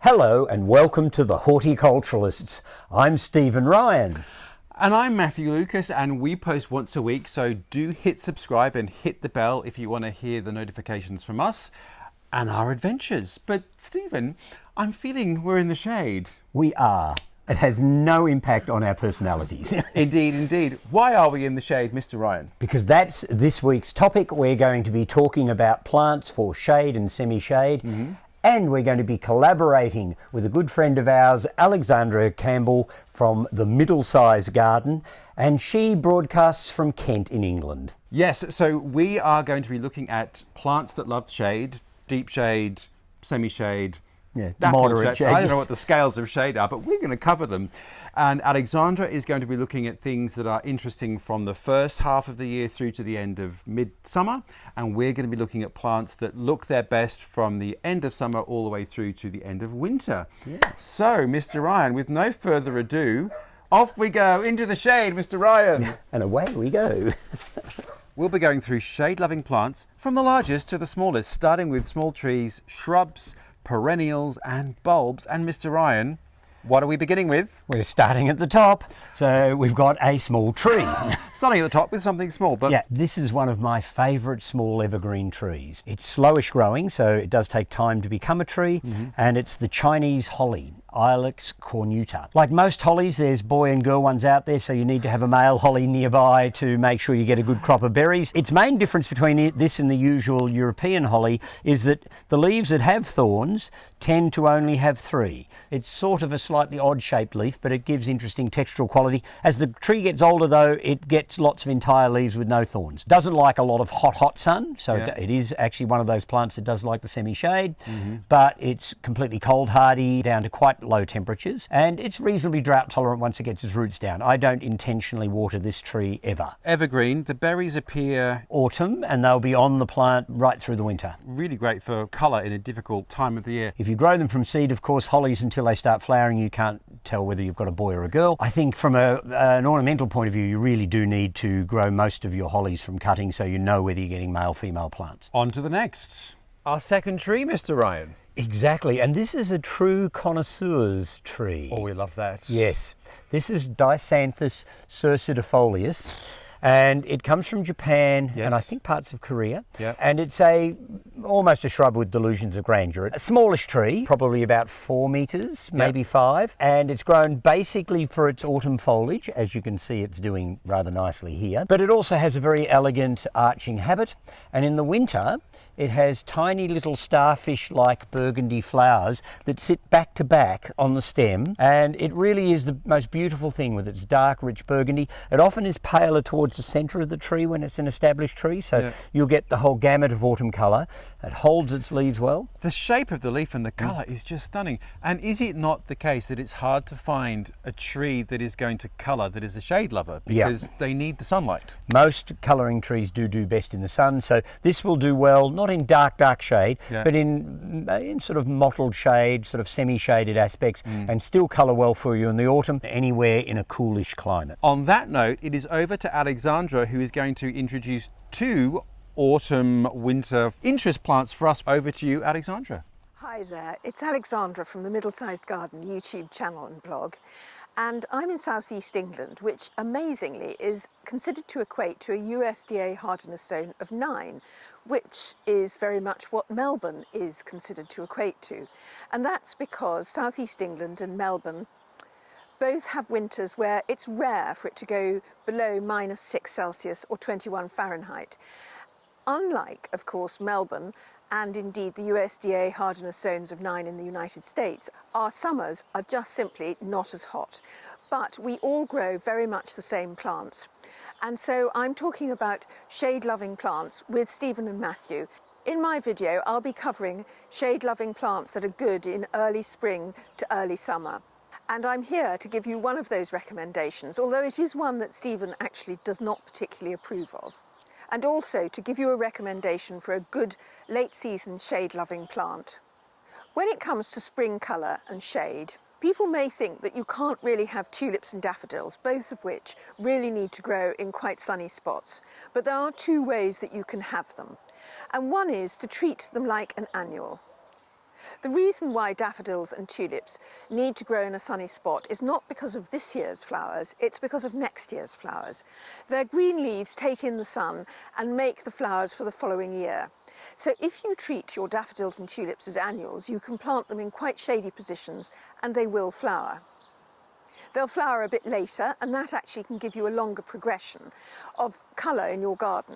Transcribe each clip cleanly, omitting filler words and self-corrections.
Hello and welcome to the Horticulturalists. I'm Stephen Ryan. And I'm Matthew Lucas, and we post once a week, so do hit subscribe and hit the bell if you want to hear the notifications from us and our adventures. But Stephen, I'm feeling we're in the shade. We are. It has no impact on our personalities. Indeed, indeed. Why are we in the shade, Mr. Ryan? Because that's this week's topic. We're going to be talking about plants for shade and semi-shade. And we're going to be collaborating with a good friend of ours, Alexandra Campbell from the Middle-Sized Garden, and she broadcasts from Kent in England. Yes, so we are going to be looking at plants that love shade, deep shade, semi-shade, moderate shade. I don't know what the scales of shade are, but we're going to cover them. And Alexandra is going to be looking at things that are interesting from the first half of the year through to the end of midsummer. And we're going to be looking at plants that look their best from the end of summer all the way through to the end of winter. Yeah. So, Mr. Ryan, with no further ado, off we go into the shade, Mr. Ryan. And away we go. We'll be going through shade-loving plants from the largest to the smallest, starting with small trees, shrubs, perennials and bulbs. And Mr. Ryan, what are we beginning with? We're starting at the top. So we've got a small tree. Starting at the top with something small, but... Yeah, this is one of my favourite small evergreen trees. It's slowish growing, so it does take time to become a tree, and it's the Chinese holly. Ilex cornuta. Like most hollies, there's boy and girl ones out there, so you need to have a male holly nearby to make sure you get a good crop of berries. Its main difference between this and the usual European holly is that the leaves that have thorns tend to only have 3. It's sort of a slightly odd-shaped leaf, but it gives interesting textural quality. As the tree gets older, though, it gets lots of entire leaves with no thorns. Doesn't like a lot of hot sun, so it is actually one of those plants that does like the semi-shade, but it's completely cold-hardy, down to quite low temperatures, and it's reasonably drought tolerant once it gets its roots down. I don't intentionally water this tree ever. Evergreen, the berries appear autumn, and they'll be on the plant right through the winter. Really great for colour in a difficult time of the year. If you grow them from seed, of course, hollies, until they start flowering, you can't tell whether you've got a boy or a girl. I think from an ornamental point of view, you really do need to grow most of your hollies from cutting, so you know whether you're getting male-female plants. On to the next. Our second tree, Mr. Ryan. Exactly, and this is a true connoisseur's tree. Oh, we love that. Yes, this is Disanthus cercidifolius, and it comes from Japan and I think parts of Korea. And it's almost a shrub with delusions of grandeur. A smallish tree, probably about 4 meters, maybe 5, and it's grown basically for its autumn foliage. As you can see, it's doing rather nicely here, but it also has a very elegant arching habit, and in the winter it has tiny little starfish-like burgundy flowers that sit back to back on the stem, and it really is the most beautiful thing with its dark, rich burgundy. It often is paler towards the centre of the tree when it's an established tree, so you'll get the whole gamut of autumn colour. It holds its leaves well. The shape of the leaf and the colour is just stunning. And is it not the case that it's hard to find a tree that is going to colour that is a shade lover, because they need the sunlight? Most colouring trees do best in the sun, so this will do well, not in dark shade, but in sort of mottled shade, sort of semi-shaded aspects, and still colour well for you in the autumn, anywhere in a coolish climate. On that note, it is over to Alexandra, who is going to introduce 2 autumn winter interest plants for us. Over to you, Alexandra. Hi there, it's Alexandra from the Middle-Sized Garden YouTube channel and blog. And I'm in southeast England, which amazingly is considered to equate to a USDA hardiness zone of 9, which is very much what Melbourne is considered to equate to. And that's because southeast England and Melbourne both have winters where it's rare for it to go below -6 Celsius or 21 Fahrenheit. Unlike, of course, Melbourne, and indeed the USDA hardiness zones of 9 in the United States, our summers are just simply not as hot. But we all grow very much the same plants. And so I'm talking about shade-loving plants with Stephen and Matthew. In my video, I'll be covering shade-loving plants that are good in early spring to early summer. And I'm here to give you one of those recommendations, although it is one that Stephen actually does not particularly approve of. And also to give you a recommendation for a good late-season shade-loving plant. When it comes to spring colour and shade, people may think that you can't really have tulips and daffodils, both of which really need to grow in quite sunny spots. But there are 2 ways that you can have them. And one is to treat them like an annual. The reason why daffodils and tulips need to grow in a sunny spot is not because of this year's flowers, it's because of next year's flowers. Their green leaves take in the sun and make the flowers for the following year. So if you treat your daffodils and tulips as annuals, you can plant them in quite shady positions and they will flower. They'll flower a bit later, and that actually can give you a longer progression of colour in your garden.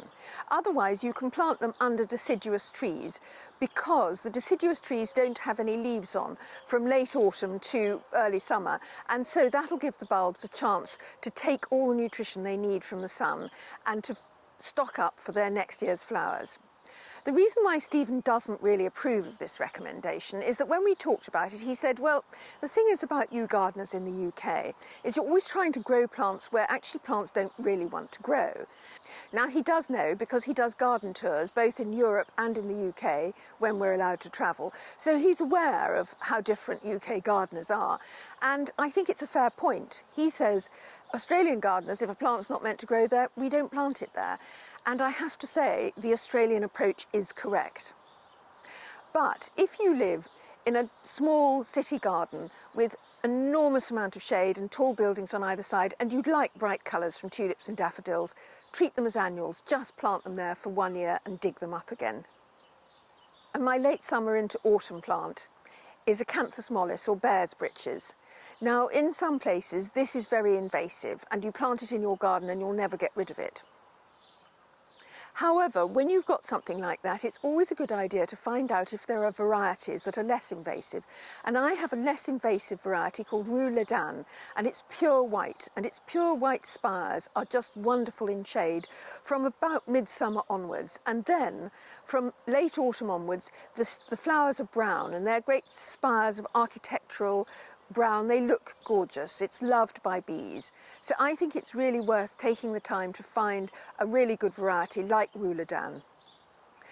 Otherwise, you can plant them under deciduous trees because the deciduous trees don't have any leaves on from late autumn to early summer, and so that'll give the bulbs a chance to take all the nutrition they need from the sun and to stock up for their next year's flowers. The reason why Stephen doesn't really approve of this recommendation is that when we talked about it, he said, well, the thing is about you gardeners in the UK is you're always trying to grow plants where actually plants don't really want to grow. Now he does know, because he does garden tours both in Europe and in the UK when we're allowed to travel, so he's aware of how different UK gardeners are, and I think it's a fair point. He says, Australian gardeners, if a plant's not meant to grow there, we don't plant it there. And I have to say, the Australian approach is correct. But if you live in a small city garden with an enormous amount of shade and tall buildings on either side, and you'd like bright colours from tulips and daffodils, treat them as annuals, just plant them there for 1 year and dig them up again. And my late summer into autumn plant is Acanthus mollis, or bear's breeches. Now, in some places, this is very invasive, and you plant it in your garden and you'll never get rid of it. However, when you've got something like that, it's always a good idea to find out if there are varieties that are less invasive. And I have a less invasive variety called Rue Ledan, and it's pure white, and its pure white spires are just wonderful in shade from about midsummer onwards. And then from late autumn onwards, the flowers are brown, and they're great spires of architectural brown. They look gorgeous. It's loved by bees. So I think it's really worth taking the time to find a really good variety like Rue Ledan.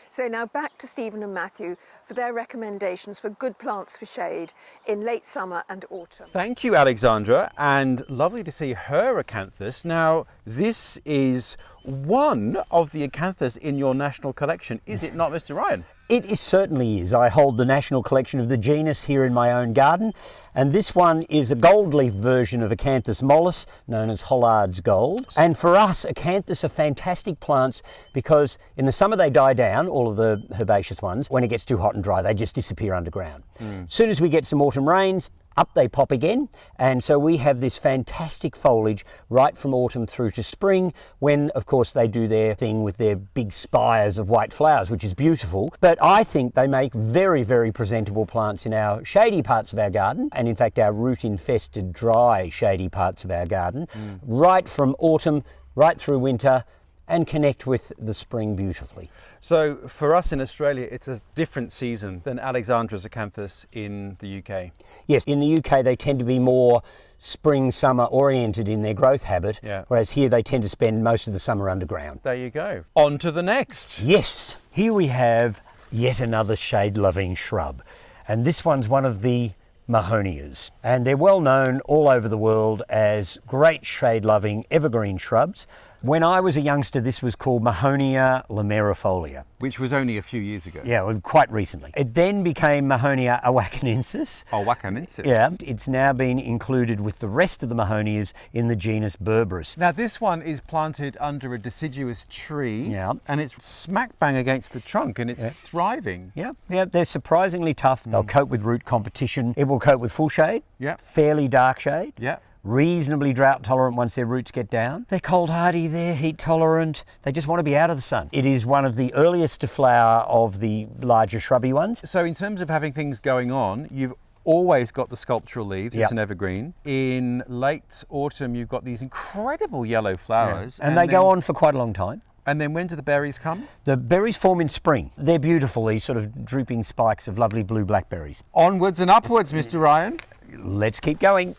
So now back to Stephen and Matthew for their recommendations for good plants for shade in late summer and autumn. Thank you, Alexandra, and lovely to see her Acanthus. Now, this is one of the Acanthus in your national collection, is it not, Mr. Ryan? It certainly is. I hold the national collection of the genus here in my own garden, and this one is a gold leaf version of Acanthus mollis, known as Hollard's gold. And for us, Acanthus are fantastic plants because in the summer they die down, all of the herbaceous ones. When it gets too hot and dry, they just disappear underground. As soon as we get some autumn rains, up they pop again, and so we have this fantastic foliage right from autumn through to spring, when of course they do their thing with their big spires of white flowers, which is beautiful. But I think they make very, very presentable plants in our shady parts of our garden, and in fact our root infested dry shady parts of our garden, right from autumn right through winter, and connect with the spring beautifully. So for us in Australia, it's a different season than Alexandra's Acanthus in the UK. Yes, in the UK they tend to be more spring, summer oriented in their growth habit, whereas here they tend to spend most of the summer underground. There you go. On to the next. Yes, here we have yet another shade-loving shrub, and this one's one of the Mahonias, and they're well known all over the world as great shade-loving evergreen shrubs. When I was a youngster, this was called Mahonia lomarifolia. Which was only a few years ago. Yeah, well, quite recently. It then became Mahonia oiwakensis. Oiwakensis. Yeah, it's now been included with the rest of the Mahonias in the genus Berberis. Now this one is planted under a deciduous tree, and it's smack bang against the trunk, and it's thriving. Yeah, they're surprisingly tough. They'll cope with root competition. It will cope with full shade, fairly dark shade. Reasonably drought tolerant once their roots get down. They're cold hardy, they're heat tolerant, they just want to be out of the sun. It is one of the earliest to flower of the larger shrubby ones. So in terms of having things going on, you've always got the sculptural leaves, it's an evergreen. In late autumn you've got these incredible yellow flowers. And they go on for quite a long time. And then when do the berries come? The berries form in spring. They're beautiful, these sort of drooping spikes of lovely blue blackberries. Onwards and upwards, Mr. Ryan. Let's keep going.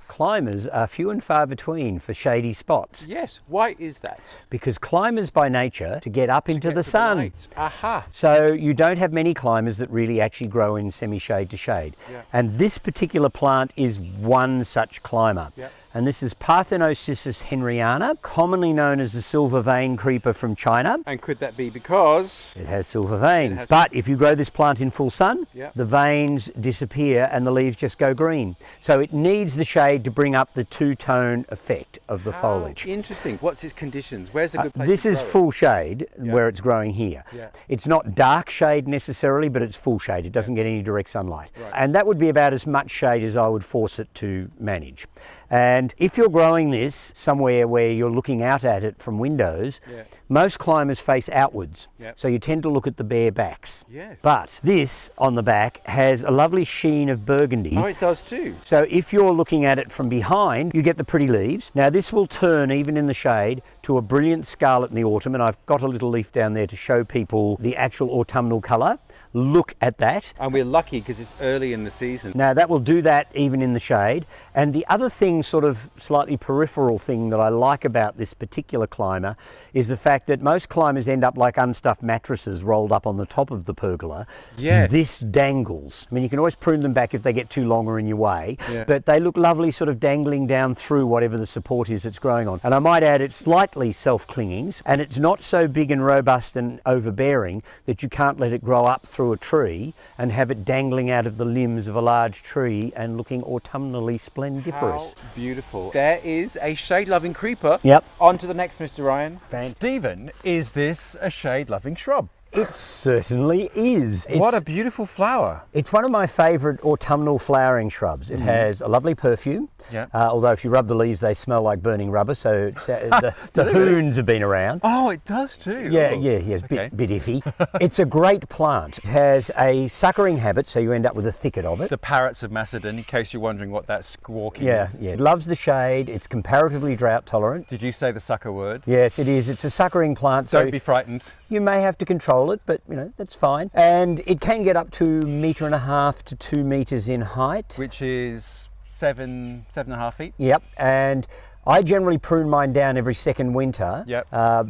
Climbers are few and far between for shady spots. Yes, why is that? Because climbers by nature to get up into the sun. Aha. So you don't have many climbers that really actually grow in semi-shade to shade. And this particular plant is one such climber. and this is Parthenocissus henryana, commonly known as the silver vein creeper from China. And could that be because It has silver veins, but if you grow this plant in full sun, Yeah. the veins disappear and the leaves just go green. So it needs the shade to bring up the two-tone effect of the foliage. Interesting. What's its conditions? Where's a good place This to is grow it? full shade where it's growing here. Yeah. It's not dark shade necessarily, but it's full shade. It doesn't get any direct sunlight. And that would be about as much shade as I would force it to manage. And if you're growing this somewhere where you're looking out at it from windows, most climbers face outwards. So you tend to look at the bare backs. Yes. But this on the back has a lovely sheen of burgundy. Oh, it does too. So if you're looking at it from behind, you get the pretty leaves. Now this will turn, even in the shade, to a brilliant scarlet in the autumn, and I've got a little leaf down there to show people the actual autumnal colour. Look at that. And we're lucky because it's early in the season. Now that will do that even in the shade. And the other thing, sort of slightly peripheral thing that I like about this particular climber is the fact that most climbers end up like unstuffed mattresses rolled up on the top of the pergola. Yeah. This dangles. I mean, you can always prune them back if they get too long or in your way, Yeah. but they look lovely sort of dangling down through whatever the support is it's growing on. And I might add, it's slightly self-clinging, and it's not so big and robust and overbearing that you can't let it grow up through a tree and have it dangling out of the limbs of a large tree and looking autumnally splendiferous. How beautiful. There is a shade-loving creeper. Yep. On to the next, Mr. Ryan. Thanks. Stephen, is this a shade-loving shrub? It certainly is. What a beautiful flower. It's one of my favourite autumnal flowering shrubs. It has a lovely perfume, Yeah. although if you rub the leaves they smell like burning rubber, so it's, the hoons have been around. Oh, it does too. Yeah, Oh. it's Okay. bit iffy. It's a great plant. It has a suckering habit, so you end up with a thicket of it. The parrots of Macedon, in case you're wondering what that squawking Yeah, is. it loves the shade. It's comparatively drought tolerant. Did you say the sucker word? Yes, it is. It's a suckering plant, so Don't be frightened. you may have to control it, but that's fine. And it can get up to 1.5 to 2 metres in height. Which is 7.5 feet. Yep, and I generally prune mine down every second winter,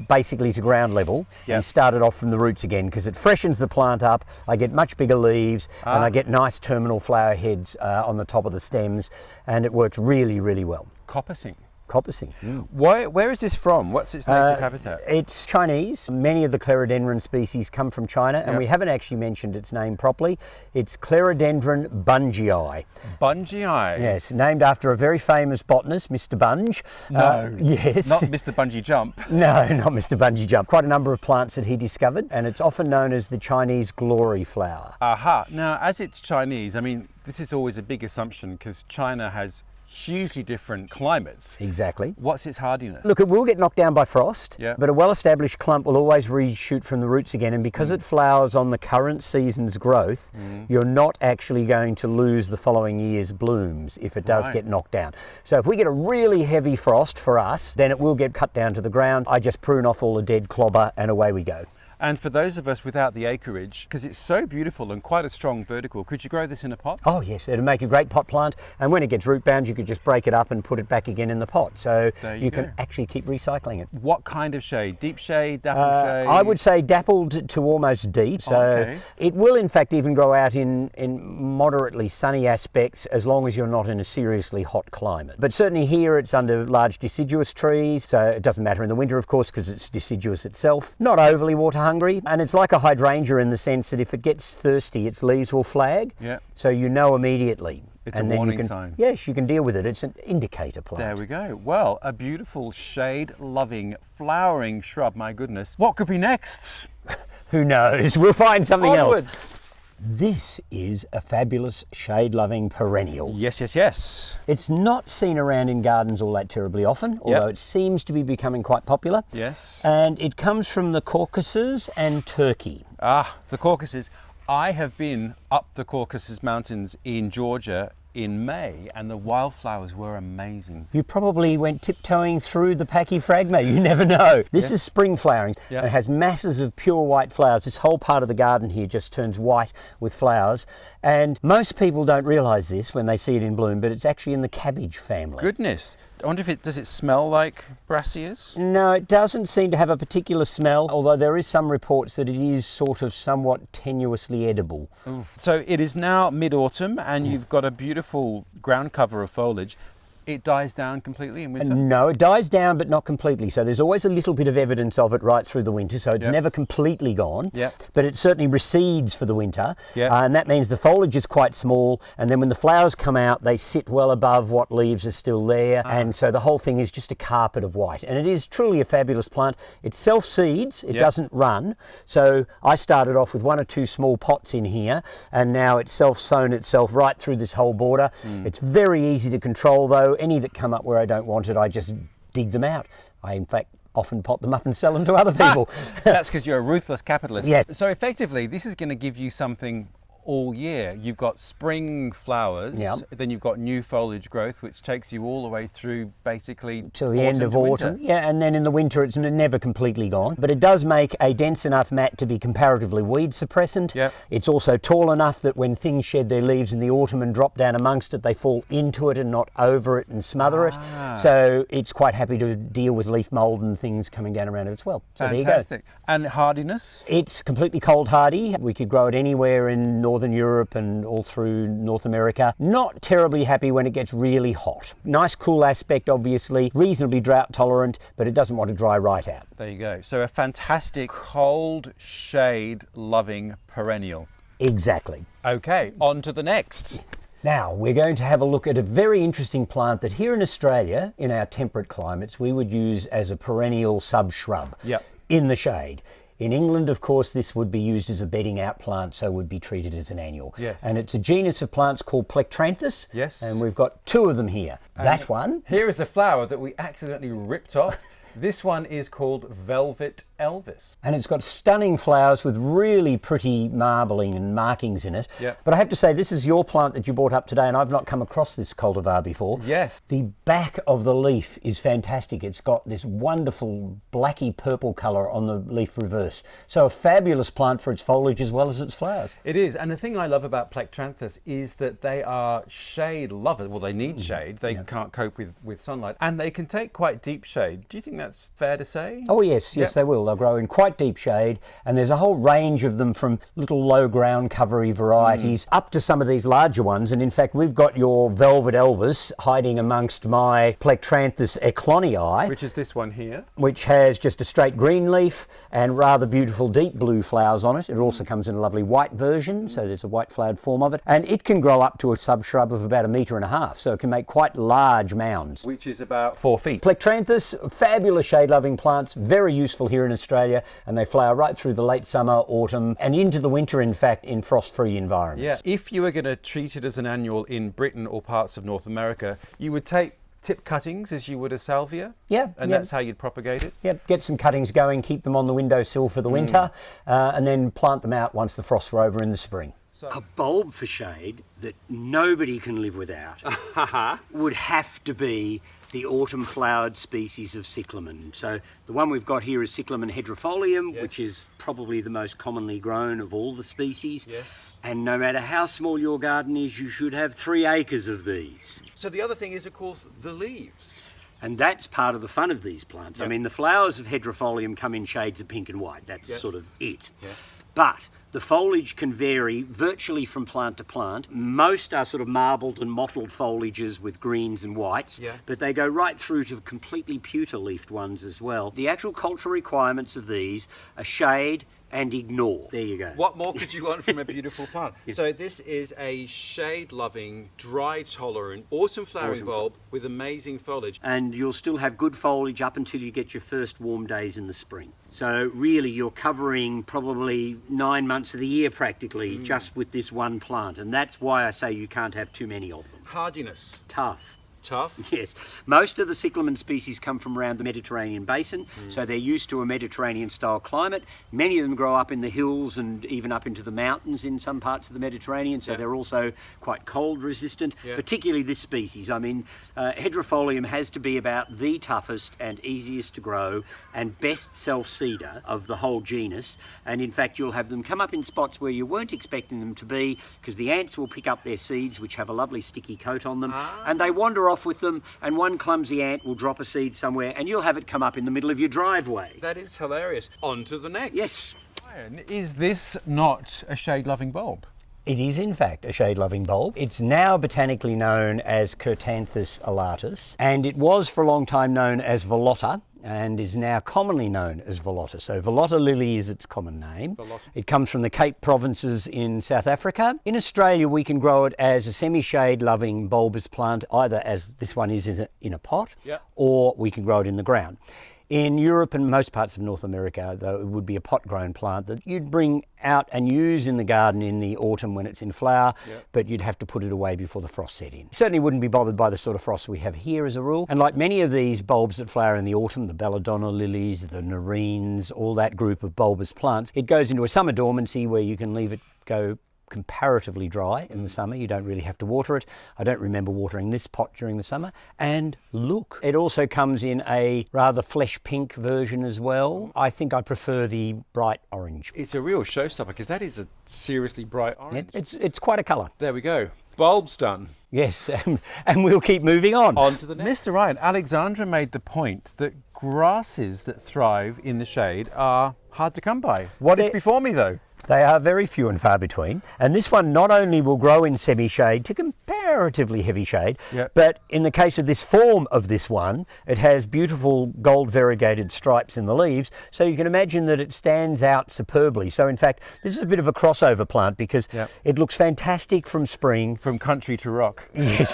basically to ground level, and start it off from the roots again because it freshens the plant up. I get much bigger leaves and I get nice terminal flower heads on the top of the stems, and it works really, really well. Coppicing. Coppicing. Where is this from? What's its native habitat? It's Chinese. Many of the Clerodendrum species come from China, and we haven't actually mentioned its name properly. It's Clerodendrum bungei. Bungei. Yes, named after a very famous botanist, Mr. Bunge. No. Yes. Not Mr. Bungee Jump. No, not Mr. Bungee Jump. Quite a number of plants that he discovered, and it's often known as the Chinese glory flower. Aha. Now, as it's Chinese, I mean, this is always a big assumption because China has hugely different climates. Exactly. What's its hardiness? Look, it will get knocked down by frost, Yeah. but a well-established clump will always reshoot from the roots again, and because it flowers on the current season's growth, you're not actually going to lose the following year's blooms if it does get knocked down. So if we get a really heavy frost for us, then it will get cut down to the ground. I just prune off all the dead clobber and away we go. And for those of us without the acreage, because it's so beautiful and quite a strong vertical, could you grow this in a pot? Oh yes, it'll make a great pot plant, and when it gets root bound you could just break it up and put it back again in the pot, so There you you can go. actually keep recycling it. What kind of shade? Deep shade, dappled shade? I would say dappled to almost deep, so Okay. it will in fact even grow out in moderately sunny aspects as long as you're not in a seriously hot climate. But certainly here it's under large deciduous trees, so it doesn't matter in the winter of course because it's deciduous itself. Not overly water hungry, and it's like a hydrangea in the sense that if it gets thirsty its leaves will flag, so you know immediately. It's and a then warning you can, sign. Yes, you can deal with it. It's an indicator plant. There we go. Well, a beautiful shade-loving, flowering shrub, my goodness. What could be next? Who knows? We'll find something else. Onwards. This is a fabulous shade-loving perennial. Yes, yes, yes. It's not seen around in gardens all that terribly often, although it seems to be becoming quite popular. Yes. And it comes from the Caucasus and Turkey. Ah, the Caucasus. I have been up the Caucasus Mountains in Georgia in May, and the wildflowers were amazing. You probably went tiptoeing through the Pachyphragma, you never know. This is spring flowering, and it has masses of pure white flowers. This whole part of the garden here just turns white with flowers, and most people don't realise this when they see it in bloom, but it's actually in the cabbage family. Goodness. I wonder if does it smell like brassicas? No, it doesn't seem to have a particular smell, although there is some reports that it is sort of somewhat tenuously edible. So it is now mid-autumn and you've got a beautiful ground cover of foliage. it dies down completely in winter? No, it dies down, but not completely. So there's always a little bit of evidence of it right through the winter. So it's never completely gone, but it certainly recedes for the winter. And that means the foliage is quite small. And then when the flowers come out, they sit well above what leaves are still there. And so the whole thing is just a carpet of white. And it is truly a fabulous plant. It self-seeds, it doesn't run. So I started off with 1 or 2 small pots in here, and now it's self-sown itself right through this whole border. It's very easy to control though. Any that come up where I don't want it, I just dig them out. I in fact often pot them up and sell them to other people. That's because you're a ruthless capitalist. Yes. So effectively, this is going to give you something all year. You've got spring flowers, then you've got new foliage growth, which takes you all the way through basically till the end of autumn. Yeah, and then in the winter it's never completely gone. But it does make a dense enough mat to be comparatively weed suppressant. It's also tall enough that when things shed their leaves in the autumn and drop down amongst it, they fall into it and not over it and smother it. So it's quite happy to deal with leaf mould and things coming down around it as well. So fantastic. There you go. And hardiness? It's completely cold hardy. We could grow it anywhere in Northern Europe and all through North America. Not terribly happy when it gets really hot. Nice cool aspect, obviously, reasonably drought tolerant, but it doesn't want to dry right out. There you go. So a fantastic cold shade loving perennial. Exactly. Okay, on to the next. Now we're going to have a look at a very interesting plant that here in Australia, in our temperate climates, we would use as a perennial sub-shrub in the shade. In England, of course, this would be used as a bedding out plant, so would be treated as an annual. And it's a genus of plants called Plectranthus. And we've got 2 of them here. And that one. Here is a flower that we accidentally ripped off. This one is called Velvet Elvis. And it's got stunning flowers with really pretty marbling and markings in it. But I have to say, this is your plant that you brought up today, and I've not come across this cultivar before. The back of the leaf is fantastic. It's got this wonderful blacky purple colour on the leaf reverse. So a fabulous plant for its foliage as well as its flowers. It is. And the thing I love about Plectranthus is that they are shade lovers. Well, they need shade. They can't cope with sunlight. And they can take quite deep shade. Do you think that's fair to say? Oh yes, yes they will. They'll grow in quite deep shade, and there's a whole range of them from little low ground covery varieties up to some of these larger ones. And in fact, we've got your Velvet Elvis hiding amongst my Plectranthus ecklonii, which is this one here, which has just a straight green leaf and rather beautiful deep blue flowers on it. It also comes in a lovely white version, so there's a white flowered form of it, and it can grow up to a sub-shrub of about 1.5 meters, so it can make quite large mounds, which is about 4 feet. Plectranthus, fabulous shade-loving plants, very useful here in Australia, and they flower right through the late summer, autumn, and into the winter, in fact, in frost-free environments. If you were going to treat it as an annual in Britain or parts of North America, you would take tip cuttings as you would a salvia, and that's how you'd propagate it. Get some cuttings going, keep them on the windowsill for the winter, and then plant them out once the frosts were over in the spring. A bulb for shade that nobody can live without would have to be the autumn flowered species of Cyclamen. So the one we've got here is Cyclamen hederifolium, which is probably the most commonly grown of all the species. And no matter how small your garden is, you should have 3 acres of these. So the other thing is, of course, the leaves. And that's part of the fun of these plants. I mean, the flowers of hederifolium come in shades of pink and white. That's sort of it. But the foliage can vary virtually from plant to plant. Most are sort of marbled and mottled foliages with greens and whites, but they go right through to completely pewter-leafed ones as well. The actual cultural requirements of these are shade and ignore. There you go. What more could you want from a beautiful plant? So this is a shade-loving, dry-tolerant, autumn-flowering bulb with amazing foliage. And you'll still have good foliage up until you get your first warm days in the spring. So really you're covering probably 9 months of the year practically just with this one plant. And that's why I say you can't have too many of them. Hardiness. Tough. Tough? Yes. Most of the cyclamen species come from around the Mediterranean basin, so they're used to a Mediterranean style climate. Many of them grow up in the hills and even up into the mountains in some parts of the Mediterranean, so they're also quite cold resistant, particularly this species. I mean, hederifolium has to be about the toughest and easiest to grow and best self-seeder of the whole genus. And in fact, you'll have them come up in spots where you weren't expecting them to be, because the ants will pick up their seeds, which have a lovely sticky coat on them, and they wander off with them, and one clumsy ant will drop a seed somewhere and you'll have it come up in the middle of your driveway. That is hilarious. On to the next. Yes. Is this not a shade-loving bulb? It is in fact a shade-loving bulb. It's now botanically known as Cyrtanthus elatus, and it was for a long time known as vallota, and is now commonly known as vallota. So vallota lily is its common name. Vallota. It comes from the Cape Provinces in South Africa. In Australia, we can grow it as a semi-shade loving bulbous plant, either as this one is in a pot, or we can grow it in the ground. In Europe and most parts of North America, though, it would be a pot-grown plant that you'd bring out and use in the garden in the autumn when it's in flower, but you'd have to put it away before the frost set in. Certainly wouldn't be bothered by the sort of frost we have here as a rule. And like many of these bulbs that flower in the autumn, the belladonna lilies, the nerines, all that group of bulbous plants, it goes into a summer dormancy where you can leave it go comparatively dry in the summer. You don't really have to water it. I don't remember watering this pot during the summer. And look, it also comes in a rather flesh pink version as well. I think I prefer the bright orange. It's a real showstopper because that is a seriously bright orange. It's quite a colour. There we go. Bulbs done. Yes, and we'll keep moving on. On to the next. Mr. Ryan, Alexandra made the point that grasses that thrive in the shade are hard to come by. What is before me though? They are very few and far between, and this one not only will grow in semi-shade to comparatively heavy shade, but in the case of this form of this one, it has beautiful gold variegated stripes in the leaves, so you can imagine that it stands out superbly. So in fact, this is a bit of a crossover plant because it looks fantastic from spring. From country to rock. Yes,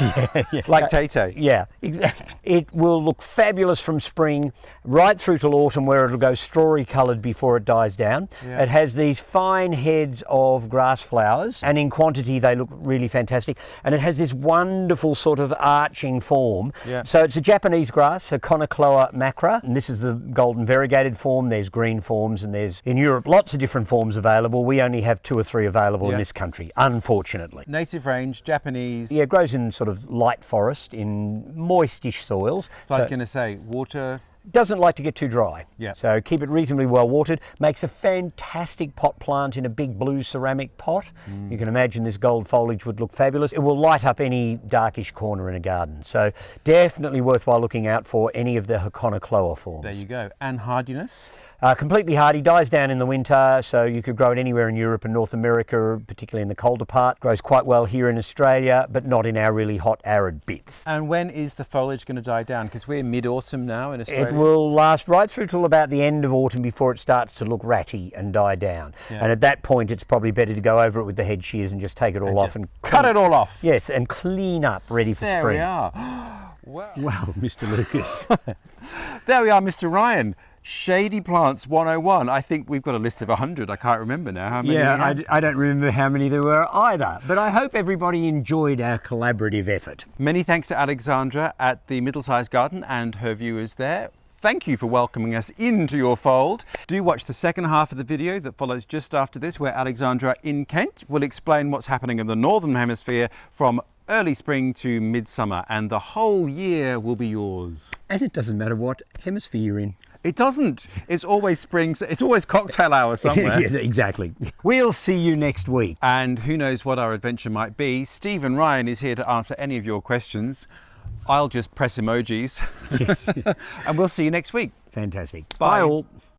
Like Tay-Tay. Yeah, exactly. It will look fabulous from spring right through till autumn, where it'll go strawy coloured before it dies down. It has these fine heads of grass flowers, and in quantity they look really fantastic, and it has this wonderful sort of arching form. So it's a Japanese grass, Hakonechloa macra, and this is the golden variegated form. There's green forms, and there's in Europe lots of different forms available. We only have 2 or 3 available in this country, unfortunately. Native range, Japanese. Yeah, it grows in sort of light forest in moistish soils. So I was going to say, water. Doesn't like to get too dry, so keep it reasonably well watered. Makes a fantastic pot plant in a big blue ceramic pot. You can imagine this gold foliage would look fabulous. It will light up any darkish corner in a garden, so definitely worthwhile looking out for any of the Hakonechloa forms. There you go. And hardiness? Completely hardy, dies down in the winter, so you could grow it anywhere in Europe and North America, particularly in the colder part. Grows quite well here in Australia, but not in our really hot, arid bits. And when is the foliage going to die down? Because we're mid-autumn now in Australia. It will last right through till about the end of autumn before it starts to look ratty and die down. And at that point, it's probably better to go over it with the head shears and just take it all off and cut it all off. Yes, and clean up, ready for spring. There we are. Well, Mr. Lucas. There we are, Mr. Ryan. Shady Plants 101. I think we've got a list of 100. I can't remember now how many. Yeah, I don't remember how many there were either. But I hope everybody enjoyed our collaborative effort. Many thanks to Alexandra at the Middle-Sized Garden and her viewers there. Thank you for welcoming us into your fold. Do watch the second half of the video that follows just after this, where Alexandra in Kent will explain what's happening in the Northern Hemisphere from early spring to midsummer, and the whole year will be yours. And it doesn't matter what hemisphere you're in. It doesn't. It's always spring. It's always cocktail hour somewhere. Yeah, exactly. We'll see you next week. And who knows what our adventure might be. Stephen Ryan is here to answer any of your questions. I'll just press emojis. Yes. And we'll see you next week. Fantastic. Bye. Bye all.